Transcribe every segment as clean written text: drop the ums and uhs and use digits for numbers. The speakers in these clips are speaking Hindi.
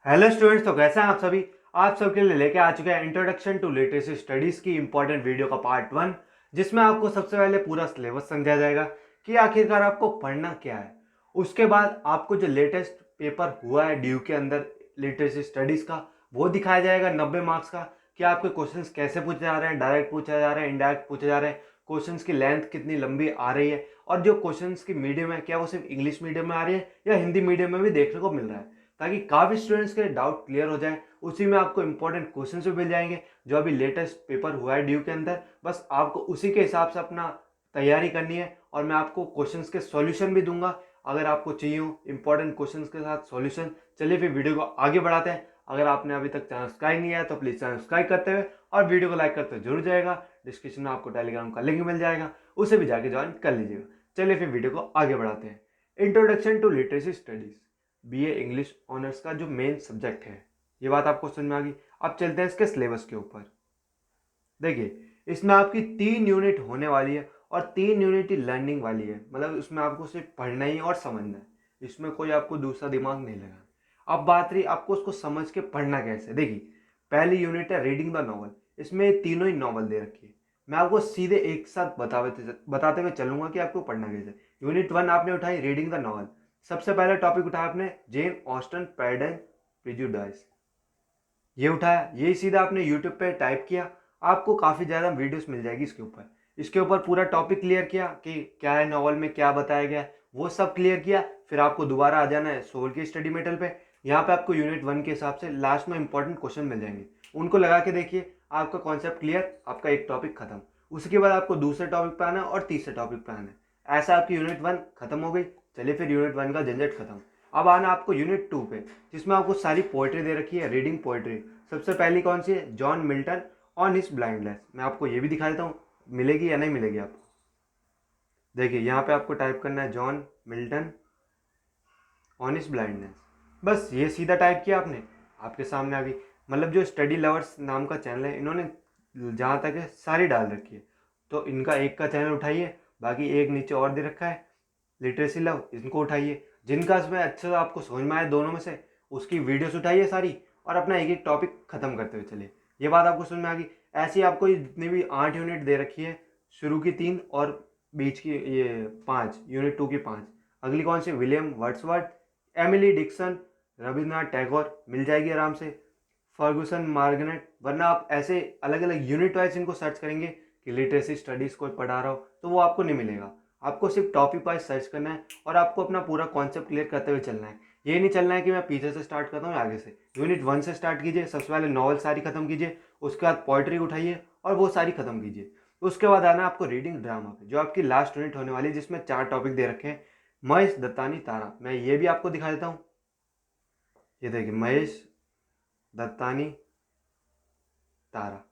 हेलो स्टूडेंट्स, तो कैसे हैं आप सभी। आप सबके लिए लेके आ चुके हैं इंट्रोडक्शन टू लिटरेसी स्टडीज की इंपॉर्टेंट वीडियो का पार्ट 1, जिसमें आपको सबसे पहले पूरा सिलेबस समझाया जाएगा कि आखिरकार आपको पढ़ना क्या है। उसके बाद आपको जो लेटेस्ट पेपर हुआ है ड्यू के अंदर लिटरेसी स्टडीज का, वो दिखाया जाएगा 90 मार्क्स का, कि आपके क्वेश्चंस कैसे पूछे जा रहे हैं, डायरेक्ट पूछा जा रहा है, इनडायरेक्ट पूछे जा रहे हैं, क्वेश्चंस की लेंथ कितनी लंबी आ रही है, और जो क्वेश्चंस की मीडियम है क्या वो सिर्फ इंग्लिश मीडियम में आ रही है या हिंदी मीडियम में भी देखने को मिल रहा है, ताकि काफ़ी स्टूडेंट्स के डाउट क्लियर हो जाए। उसी में आपको इंपॉर्टेंट क्वेश्चन भी मिल जाएंगे जो अभी लेटेस्ट पेपर हुआ है ड्यू के अंदर। बस आपको उसी के हिसाब से अपना तैयारी करनी है, और मैं आपको क्वेश्चंस के सॉल्यूशन भी दूंगा अगर आपको चाहिए हो इंपॉर्टेंट क्वेश्चंस के साथ सॉल्यूशन। चलिए फिर वीडियो को आगे बढ़ाते हैं। अगर आपने अभी तक चैनल सब्सक्राइब नहीं किया तो प्लीज़ चैनल सब्सक्राइब करते हुए और वीडियो को लाइक करते हुए जरूर जाएगा। डिस्क्रिप्शन में आपको टेलीग्राम का लिंक मिल जाएगा, उसे भी जाके ज्वाइन कर लीजिएगा। चलिए फिर वीडियो को आगे बढ़ाते हैं। Introduction to literacy studies, BA English honours का जो मेन सब्जेक्ट है, ये बात आपको समझ में आ गई। अब चलते हैं इसके सिलेबस के ऊपर। देखिए, इसमें आपकी 3 यूनिट होने वाली है और 3 यूनिट ही लर्निंग वाली है, मतलब इसमें आपको सिर्फ पढ़ना ही और समझना है। इसमें कोई आपको दूसरा दिमाग नहीं लगाना। अब बात रही आपको उसको समझ के पढ़ना कैसे। देखिए, पहली यूनिट है रीडिंग द नॉवल। इसमें तीनों ही नॉवल दे रखी है। मैं आपको सीधे एक साथ बताते हुए चलूंगा कि आपको पढ़ना कैसे। यूनिट 1 आपने उठाई रीडिंग द नॉवल। सबसे पहला टॉपिक उठाया आपने Jane Austen pride and prejudice, ये उठाया। यही सीधा आपने यूट्यूब पे टाइप किया, आपको काफ़ी ज़्यादा वीडियोस मिल जाएगी इसके ऊपर। इसके ऊपर पूरा टॉपिक क्लियर किया कि क्या है नॉवल में, क्या बताया गया है, वो सब क्लियर किया। फिर आपको दोबारा आ जाना है सोल की स्टडी मेटल पे। यहाँ पे आपको यूनिट 1 के हिसाब से लास्ट में इंपॉर्टेंट क्वेश्चन मिल जाएंगे, उनको लगा के देखिए। आपका कॉन्सेप्ट क्लियर, आपका एक टॉपिक खत्म। उसके बाद आपको दूसरे टॉपिक पे आना है और तीसरे टॉपिक पे आना है। ऐसा आपकी यूनिट 1 खत्म हो गई। चलिए फिर यूनिट 1 का झंझट खत्म। अब आना आपको यूनिट 2 पे, जिसमें आपको सारी पोएट्री दे रखी है, रीडिंग पोएट्री। सबसे पहली कौन सी है? John Milton on his blindness. मैं आपको ये भी दिखा देता हूँ, मिलेगी या नहीं मिलेगी आपको। देखिए, यहाँ पे आपको टाइप करना है John Milton on his blindness. बस ये सीधा टाइप किया आपने, आपके सामने आ गई। मतलब जो स्टडी लवर्स नाम का चैनल है, इन्होंने जहाँ तक है सारी डाल रखी है। तो इनका एक का चैनल उठाइए, बाकी एक नीचे और दे रखा है लिटरेसी लव, इनको उठाइए। जिनका इसमें अच्छे से आपको समझ में आए दोनों में से, उसकी वीडियोस उठाइए सारी, और अपना एक एक टॉपिक खत्म करते हुए चलिए। ये बात आपको समझ में आ गई। ऐसी आपको जितनी भी 8 यूनिट दे रखी है, शुरू की 3 और बीच की ये 5, यूनिट 2 की 5। अगली कौन सी? William Wordsworth, Emily Dickson, Rabindranath Tagore, मिल जाएगी आराम से। Ferguson Margaret. वरना आप ऐसे अलग अलग यूनिट वाइज इनको सर्च करेंगे कि लिटरेसी स्टडीज कोई पढ़ा रहा हो, तो वो आपको नहीं मिलेगा। आपको सिर्फ टॉपिक वाइज सर्च करना है और आपको अपना पूरा कॉन्सेप्ट क्लियर करते हुए चलना है। ये नहीं चलना है कि मैं पीछे से स्टार्ट करता हूँ आगे से। यूनिट 1 से स्टार्ट कीजिए, सबसे पहले नॉवल सारी खत्म कीजिए, उसके बाद पोइट्री उठाइए और वो सारी खत्म कीजिए। उसके बाद आना आपको रीडिंग ड्रामा पे, जो आपकी लास्ट यूनिट होने वाली है, जिसमें 4 टॉपिक दे रखे हैं। महेश दत्तानी तारा, मैं ये भी आपको दिखा देता हूँ। ये देखिए, महेश दत्तानी तारा।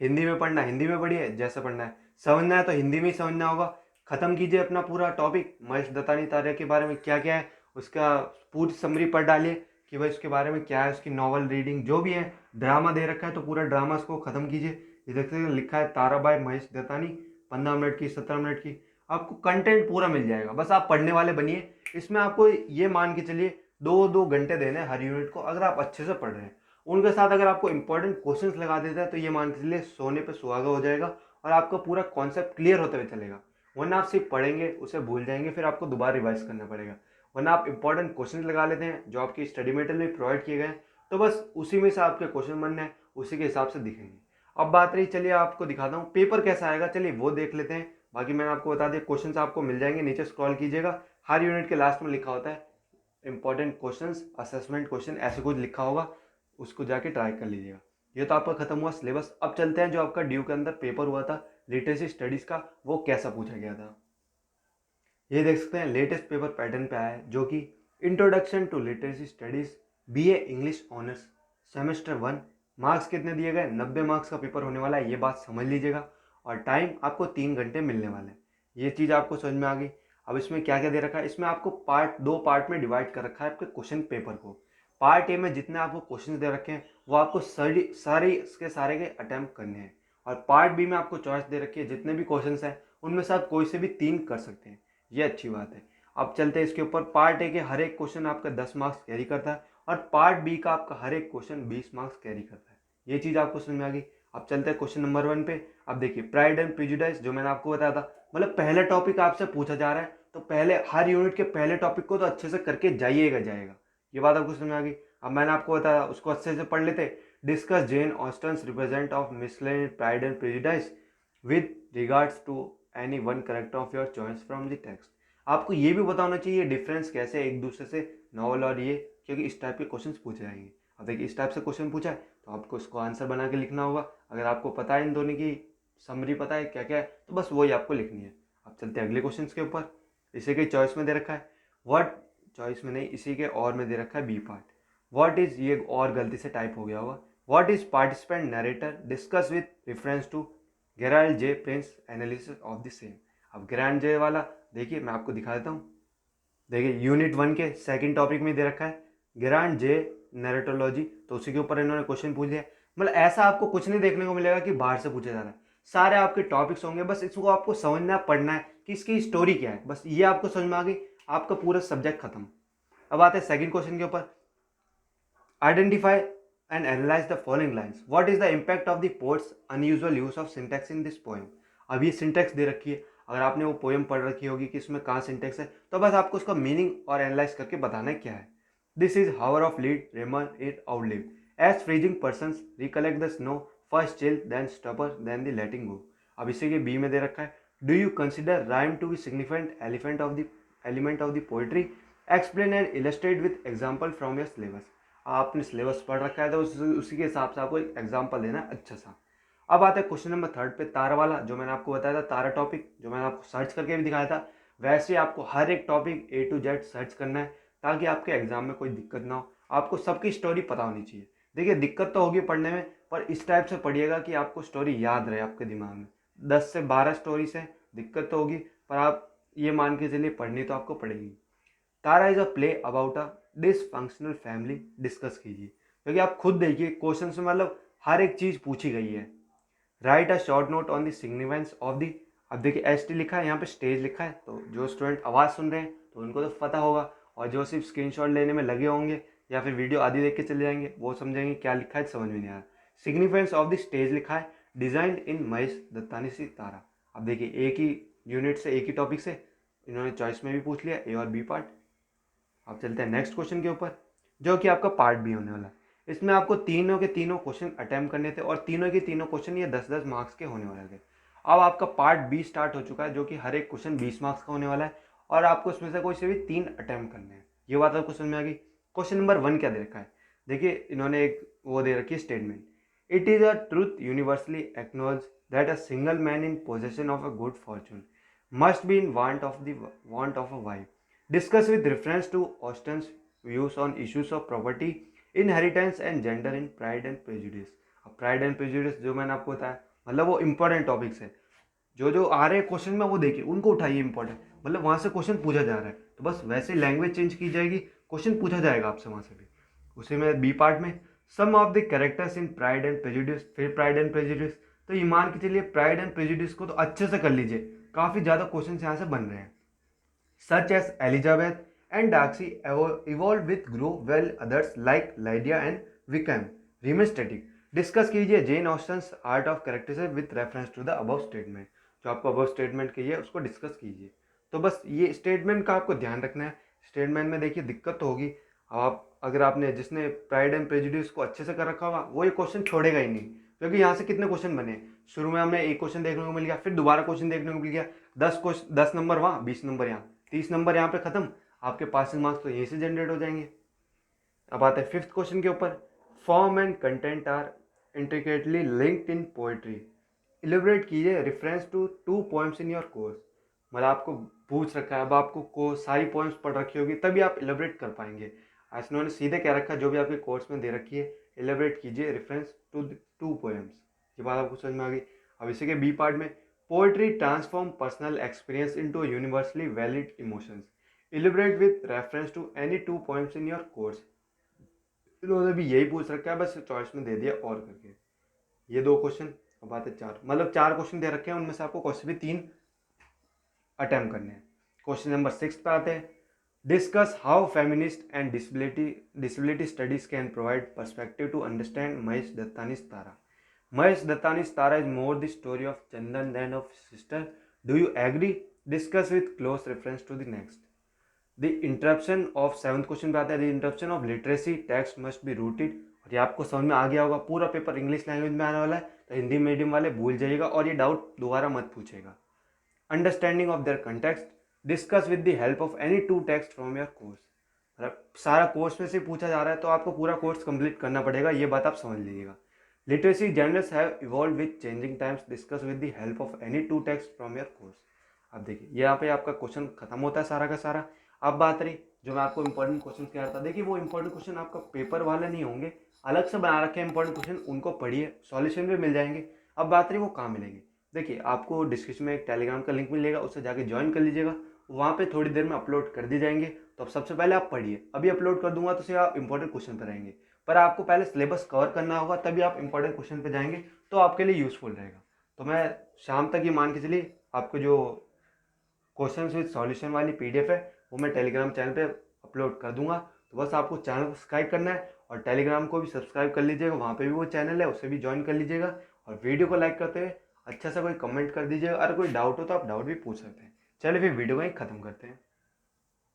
हिंदी में पढ़ना, हिंदी में पढ़िए जैसे पढ़ना है। समझना है तो हिंदी में ही समझना होगा। खत्म कीजिए अपना पूरा टॉपिक, महेश दत्तानी तारा के बारे में क्या क्या है उसका पूरी समरी पढ़ डालिए कि भाई उसके बारे में क्या है, उसकी नॉवल रीडिंग जो भी है। ड्रामा दे रखा है तो पूरा ड्रामा उसको खत्म कीजिए। ये देखते हैं लिखा है तारा बाय महेश दत्तानी, 15 मिनट की, 17 मिनट की। आपको कंटेंट पूरा मिल जाएगा, बस आप पढ़ने वाले बनिए। इसमें आपको ये मान के चलिए 2-2 घंटे देने हर यूनिट को, अगर आप अच्छे से पढ़ रहे हैं। उनके साथ अगर आपको इंपॉर्टेंट क्वेश्चंस लगा देता है तो ये मान के चलिए सोने पे सुहागा हो जाएगा और आपका पूरा कॉन्सेप्ट क्लियर होते हुए चलेगा। वरना आप सिर्फ पढ़ेंगे, उसे भूल जाएंगे, फिर आपको दोबारा रिवाइज करना पड़ेगा। वरना आप इंपॉर्टेंट क्वेश्चंस लगा लेते हैं जो आपकी स्टडी मटेरियल में प्रोवाइड किए गए हैं, तो बस उसी में से आपके क्वेश्चन बनने हैं, उसी के हिसाब से दिखेंगे। अब बात रही, चलिए आपको दिखाता हूँ पेपर कैसा आएगा, चलिए वो देख लेते हैं। बाकी मैंने आपको बता दिया, क्वेश्चन आपको मिल जाएंगे, नीचे स्क्रॉल कीजिएगा। हर यूनिट के लास्ट में लिखा होता है इंपॉर्टेंट क्वेश्चंस, असेसमेंट क्वेश्चन, ऐसे कुछ लिखा होगा, उसको जाके ट्राई कर लीजिएगा। ये तो आपका खत्म हुआ सिलेबस। अब चलते हैं जो आपका ड्यू के अंदर पेपर हुआ था लिटरेसी स्टडीज का, वो कैसा पूछा गया था। ये देख सकते हैं लेटेस्ट पेपर पैटर्न पे आया है, जो कि introduction to literacy studies BA English honours semester 1। Marks कितने दिए गए? 90 मार्क्स का पेपर होने वाला है, ये बात समझ लीजिएगा। और टाइम आपको 3 घंटे मिलने वाले हैं। ये चीज़ आपको समझ में आ गई। अब इसमें क्या क्या दे रखा है, इसमें आपको दो पार्ट में डिवाइड कर रखा है आपके क्वेश्चन पेपर को। पार्ट ए में जितने आपको क्वेश्चन दे रखे हैं वो आपको सारे इसके सारे के अटैम्प्ट करने हैं। और पार्ट बी में आपको चॉइस दे रखी है, जितने भी क्वेश्चन हैं उनमें से आप कोई से भी 3 कर सकते हैं। ये अच्छी बात है। अब चलते हैं इसके ऊपर। पार्ट ए के हर एक क्वेश्चन आपका 10 मार्क्स कैरी करता है और पार्ट बी का आपका हर एक क्वेश्चन 20 मार्क्स कैरी करता है। ये चीज़ आपको समझ में आ गई। अब चलते हैं क्वेश्चन नंबर 1 पे। अब देखिए प्राइड एंड प्रेजुडिस जो मैंने आपको बताया था, मतलब पहला टॉपिक आपसे पूछा जा रहा है तो पहले हर यूनिट के पहले टॉपिक को तो अच्छे से करके जाइएगा। ये बात आपको समझ में आ गई। अब मैंने आपको बताया उसको अच्छे से पढ़ लेते। Discuss Jane Austen's represent of miscellaneous Pride and Prejudice with regards to any one character of your choice from the text. आपको ये भी बताना चाहिए डिफरेंस कैसे है एक दूसरे से नॉवल और ये, क्योंकि इस टाइप के क्वेश्चन पूछे जाएंगे। अब देखिए इस टाइप से क्वेश्चन पूछा है तो आपको इसको आंसर बना के लिखना होगा। अगर आपको पता है इन दोनों की समरी पता है क्या क्या है तो बस वही आपको लिखनी है। अब चलते हैं अगले क्वेश्चन के ऊपर। इसी के चॉइस में दे रखा है व्हाट, चॉइस में नहीं इसी के और में दे रखा है बी पार्ट। व्हाट इज, ये और गलती से टाइप हो गया होगा। What is participant narrator discuss with reference to Gerald J Prince analysis of the same. अब गेराल्ड जे वाला देखिए मैं आपको दिखा देता हूँ। देखिए यूनिट 1 के सेकंड टॉपिक में दे रखा है गेराल्ड जे नरेटोलॉजी, तो उसी के ऊपर इन्होंने क्वेश्चन पूछ लिया। मतलब ऐसा आपको कुछ नहीं देखने को मिलेगा कि बाहर से पूछा जा रहा है, सारे आपके टॉपिक्स होंगे, बस इसको आपको समझना पढ़ना है कि इसकी स्टोरी क्या है, बस ये आपको समझ में आ गई, आपका पूरा सब्जेक्ट खत्म। अब आते हैं सेकंड क्वेश्चन के ऊपर। Identify and analyse the following lines. What is the impact of the poets unusual use of syntax in this poem. अब ये सिंटैक्स दे रखी है, अगर आपने वो पोएम पढ़ रखी होगी कि इसमें कहाँ सिंटैक्स है तो बस आपको उसका मीनिंग और एनालाइज करके बताना है क्या है। This is hour of lead रेमन it outlive as freezing persons recollect the snow first chill then stupor then the letting go. अब इसी के बी में दे रखा है do you consider rhyme to be significant elephant of the element of the poetry, explain and illustrate with example from your syllabus. आपने सिलेबस पढ़ रखा है तो उसी के हिसाब से आपको एक एग्जाम्पल देना है अच्छा सा। अब आता है क्वेश्चन नंबर 3 पे तारा वाला, जो मैंने आपको बताया था तारा टॉपिक, जो मैंने आपको सर्च करके भी दिखाया था। वैसे आपको हर एक topic A to Z search करना है ताकि आपके एग्जाम में कोई दिक्कत ना हो, आपको सबकी स्टोरी पता होनी चाहिए। देखिए दिक्कत तो होगी पढ़ने में, पर इस टाइप से पढ़िएगा कि आपको स्टोरी याद रहे आपके दिमाग में। 10 से 12 स्टोरी से दिक्कत तो होगी, पर आप ये मान के चलिए पढ़नी तो आपको पड़ेगी। Tara is a play about a dysfunctional family, discuss कीजिए, क्योंकि आप खुद देखिए क्वेश्चन में मतलब हर एक चीज पूछी गई है। Right a short note on the significance of the, अब देखिए एस टी लिखा है, यहाँ पे स्टेज लिखा है, तो जो स्टूडेंट आवाज़ सुन रहे हैं तो उनको तो पता होगा, और जो सिर्फ स्क्रीनशॉट लेने में लगे होंगे या फिर वीडियो आधी देख के चले जाएंगे वो समझेंगे क्या लिखा है समझ में नहीं आ रहा। सिग्निफिकेंस ऑफ द स्टेज लिखा है डिजाइन इन महेश दत्तानी सी तारा। अब देखिए एक ही यूनिट से एक ही टॉपिक से इन्होंने चॉइस में भी पूछ लिया ए और बी पार्ट। अब चलते हैं नेक्स्ट क्वेश्चन के ऊपर, जो कि आपका पार्ट बी होने वाला है। इसमें आपको तीनों के तीनों क्वेश्चन अटेम्प्ट करने थे और तीनों के तीनों क्वेश्चन ये 10-10 मार्क्स के होने वाले थे। अब आपका पार्ट बी स्टार्ट हो चुका है, जो कि हर एक क्वेश्चन 20 मार्क्स का होने वाला है और आपको इसमें से कोई से भी 3 अटेम्प्ट करने हैं। ये बात आपको समझ में आ गई। क्वेश्चन नंबर 1 क्या दे रखा है, देखिए इन्होंने एक वो दे रखी है statement. It is a truth universally acknowledge that a single man in possession of a good Fortune must be in want of a wife. Discuss with reference to Austen's views on issues of property, inheritance and gender in Pride and Prejudice. अब Pride and Prejudice जो मैंने आपको बताया मतलब वो इंपॉर्टेंट टॉपिक्स है, जो जो आ रहे हैं क्वेश्चन में वो देखिए उनको उठाइए इंपॉर्टेंट, मतलब वहाँ से क्वेश्चन पूछा जा रहा है तो बस वैसे लैंग्वेज चेंज की जाएगी, क्वेश्चन पूछा जाएगा आपसे वहाँ से भी। उसी में बी पार्ट में some of the characters in Pride and Prejudice, फिर प्राइड एंड प्रेजुडिस, तो ये मान के चलिए प्राइड एंड प्रेजुडिस को तो अच्छे से कर लीजिए, काफ़ी ज़्यादा क्वेश्चन यहाँ से बन रहे हैं। Such as Elizabeth and Darcy evolve with grow well others like Lydia and Wickham remain static. Discuss कीजिए Jane Austen's art of characterism with reference to the above statement. जो आपको अबव स्टेटमेंट की है उसको डिस्कस कीजिए। तो बस ये स्टेटमेंट का आपको ध्यान रखना है। स्टेटमेंट में देखिए दिक्कत तो होगी, अब आप अगर आपने जिसने प्राइड एंड प्रेजुडिस को अच्छे से कर रखा होगा वो ये क्वेश्चन छोड़ेगा ही नहीं, क्योंकि यहाँ से कितने क्वेश्चन बने, शुरू में हमें एक क्वेश्चन देखने को मिल गया, फिर दोबारा क्वेश्चन देखने को मिल गया, 10 नंबर वहाँ, 20 नंबर यहाँ, 30 नंबर यहाँ पे खत्म, आपके पासिंग मार्क्स तो यहीं से जनरेट हो जाएंगे। अब आते हैं फिफ्थ क्वेश्चन के ऊपर। Form and content are intricately linked in poetry, elaborate कीजिए reference to 2 poems in your course. मतलब आपको पूछ रखा है, अब आपको को सारी पोएम्स पढ़ रखी होगी तभी आप इलेबरेट कर पाएंगे। आज उन्होंने सीधे कह रखा है जो भी आपके कोर्स में दे रखी है इलेबरेट कीजिए रेफरेंस टू 2 पोएम्स। ये बात आपको समझ में आ गई। अब इसी के बी पार्ट में poetry transform personal experience into universally valid emotions, elaborate with reference to any 2 points in your course. इन्होंने भी यही पूछ रखा है, बस चॉइस में दे दिया और करके। ये 2 क्वेश्चन, अब बात है 4, मतलब 4 क्वेश्चन दे रखे हैं, उनमें से आपको क्वेश्चन भी 3 अटेम्प्ट करने हैं। क्वेश्चन नंबर 6 पे आते हैं। Discuss how feminist and disability studies can provide perspective to understand Mahesh Dattani's Tara. Mahesh Dattani's Tara is more the story of Chandan than of sister. Do you agree? Discuss with close reference to the next. The interruption of 7th question पे आता है. The interruption of literacy text must be rooted. और ये आपको समझ में आ गया होगा. पूरा पेपर इंग्लिश लैंग्वेज में आने वाला है, तो हिंदी मीडियम वाले भूल जाइएगा और ये डाउट दोबारा मत पूछेगा. Understanding of their context. Discuss with the help of any two text from your course. सारा कोर्स में से पूछा जा रहा है तो आपको पूरा कोर्स कंप्लीट करना पड़ेगा, ये बात आप समझ लीजिएगा. Literacy generals have evolve with changing times. Discuss with the help of any two text from your course. अब देखिए यहाँ पे आपका क्वेश्चन खत्म होता है सारा का सारा. अब बात रही जो मैं आपको इंपॉर्टेंट क्वेश्चन कह रहा था. देखिए वो इंपॉर्टेंट क्वेश्चन आपका पेपर वाले नहीं होंगे, अलग से बना रखे हैं इंपॉर्टेंट क्वेश्चन, उनको पढ़िए, सॉल्यूशन भी मिल जाएंगे. अब बात रही वो कहाँ मिलेंगे. देखिए आपको डिस्क्रिप्शन में एक टेलीग्राम का लिंक मिलेगा, उससे जाके ज्वाइन कर लीजिएगा. वहाँ पे थोड़ी देर में अपलोड कर दी जाएंगे. तो अब सबसे पहले आप पढ़िए, अभी अपलोड कर दूंगा तो सिर्फ आप इंपॉर्टेंट क्वेश्चन पर रहेंगे, पर आपको पहले सिलेबस कवर करना होगा, तभी आप इंपॉर्टेंट क्वेश्चन पे जाएंगे, तो आपके लिए यूजफुल रहेगा. तो मैं शाम तक ये मान के चलिए आपको जो क्वेश्चन विद सॉल्यूशन वाली पीडीएफ है वो मैं टेलीग्राम चैनल पे अपलोड कर दूंगा. तो बस आपको चैनल को सब्सक्राइब करना है और टेलीग्राम को भी सब्सक्राइब कर लीजिएगा, वहाँ पे भी वो चैनल है, उससे भी ज्वाइन कर लीजिएगा. और वीडियो को लाइक करते हुए अच्छा सा कोई कमेंट कर दीजिएगा. अगर कोई डाउट हो तो आप डाउट भी पूछ सकते हैं. चलिए फिर वीडियो को ही खत्म करते हैं.